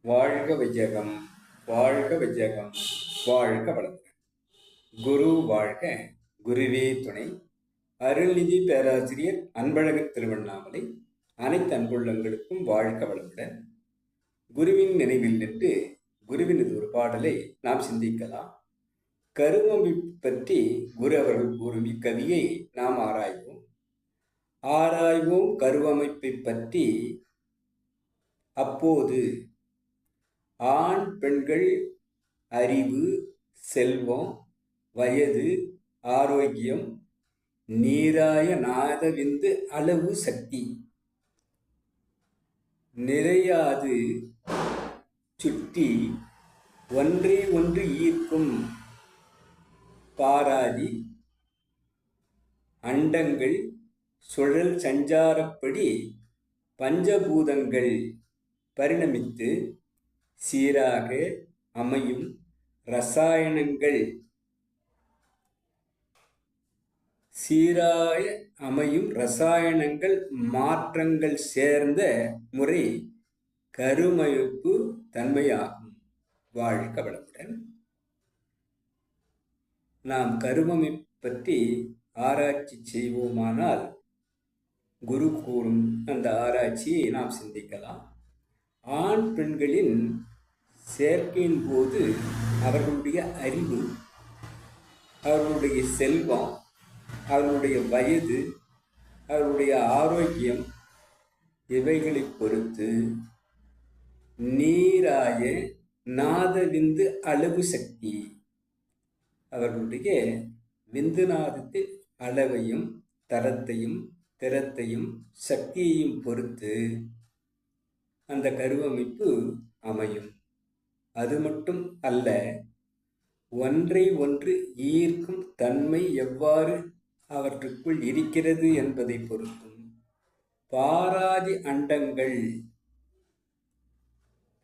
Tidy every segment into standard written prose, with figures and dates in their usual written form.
வாழ்க வையகம், வாழ்க வையகம், வாழ்க வளமுடன். குரு வாழ்க, குருவே துணை. அருள்நிதி பேராசிரியர் அன்பழகன் திருவண்ணாமலை அனைத்து அன்புள்ளங்களுக்கும் வாழ்க வளமுடன். குருவின் நினைவில் நின்று குருவினது ஒரு பாடலை நாம் சிந்திக்கலாம். கருவமைப்பு பற்றி குரு அவர்கள் கூறும் இக்கவியை நாம் ஆராய்வோம் கருவமைப்பை பற்றி. அப்போது ஆண் பெண்கள் அறிவு, செல்வம், வயது, ஆரோக்கியம், நீராய நாதவிந்து அளவு சக்தி நிறையாது சுற்றி ஒன்றே ஒன்று ஈர்க்கும் பாராதி அண்டங்கள் சுழல் சஞ்சாரப்படி பஞ்சபூதங்கள் பரிணமித்து சீராக அமையும் ரசாயனங்கள் மாற்றங்கள் சேர்ந்த முறை கருமைப்பு தன்மையாகும். வாழ்க வளமுடன். நாம் கருவமைப்பு பற்றி ஆராய்ச்சி செய்வோமானால் குரு கூறும் அந்த ஆராய்ச்சியை நாம் சிந்திக்கலாம். ஆண் பெண்களின் சேர்க்கையின் போது அவர்களுடைய அறிவு, அவர்களுடைய செல்வம், அவர்களுடைய வயது, அவர்களுடைய ஆரோக்கியம் இவைகளை பொறுத்து நீராய நாதவிந்து அளவு சக்தி, அவர்களுடைய விந்துநாதத்தின் அளவையும் தரத்தையும் திறத்தையும் சக்தியையும் பொறுத்து அந்த கருவமைப்பு அமையும். அது மட்டும் அல்ல, ஒன்றை ஒன்று ஈர்க்கும் தன்மை எவ்வாறு அவற்றுக்குள் இருக்கிறது என்பதை பொறுத்தும் பாராதி அண்டங்கள்,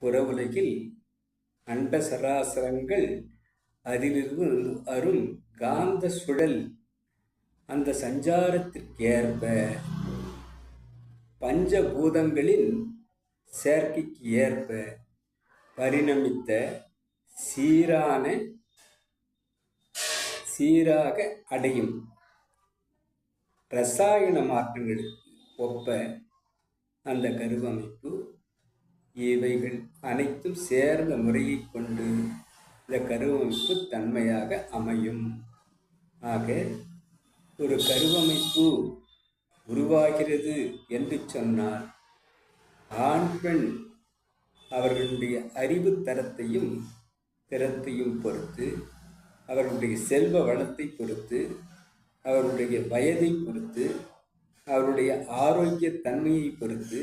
புற உலகில் அண்ட சராசரங்கள், அதிலிருந்து அரும் காந்த சுழல் அந்த சஞ்சாரத்திற்கேற்ப பஞ்சபூதங்களின் சேர்க்கைக்கு ஏற்ப பரிணமித்த சீராக அடையும் ரசாயன மாற்றங்களுக்கு ஒப்ப அந்த கருவமைப்பு இவைகள் அனைத்தும் சேர்ந்த முறையை கொண்டு இந்த கருவமைப்பு தன்மையாக அமையும். ஆக ஒரு கருவமைப்பு உருவாகிறது என்று சொன்னால் ஆண் பெண் அவர்களுடைய அறிவு தரத்தையும் திறத்தையும் பொறுத்து, அவர்களுடைய செல்வ வளத்தை பொறுத்து, அவர்களுடைய வயதை பொறுத்து, அவருடைய ஆரோக்கிய தன்மையை பொறுத்து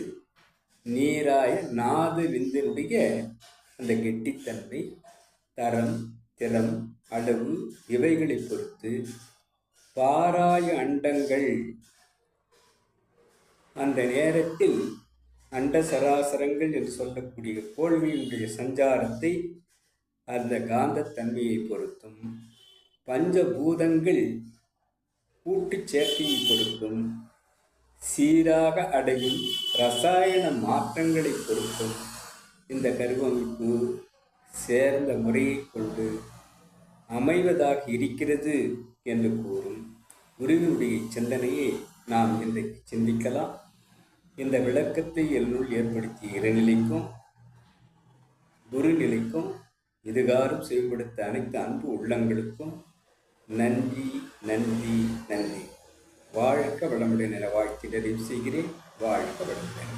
நீராய நாத விந்தினுடைய அந்த கெட்டித்தன்மை, தரம், திறம், அளவு இவைகளை பொறுத்து பாராய அண்டங்கள் அந்த நேரத்தில் அண்ட சராசரங்கள் என்று சொல்லக்கூடிய கோள்களினுடைய சஞ்சாரத்தை அந்த காந்தத்தன்மையை பொறுத்தும், பஞ்சபூதங்கள் கூட்டு சேர்க்கையை பொறுத்தும், சீராக அடையும் ரசாயன மாற்றங்களை பொறுத்தும் இந்த கருவமைப்பு சேர்ந்த முறையை கொண்டு அமைவதாக இருக்கிறது என்று கூறும் குருவினுடைய சிந்தனையை நாம் இன்றைக்கு சிந்திக்கலாம். இந்த விளக்கத்தை என்னுள் ஏற்படுத்திய இறைநிலைக்கும் குருநிலைக்கும் இதுகாரும் செயல்படுத்த அனைத்து அன்பு உள்ளங்களுக்கும் நன்றி நன்றி நன்றி. வாழ்க வளமுடன் என வாழ்த்தி நிறைவு செய்கிறேன். வாழ்க வளமுடன்.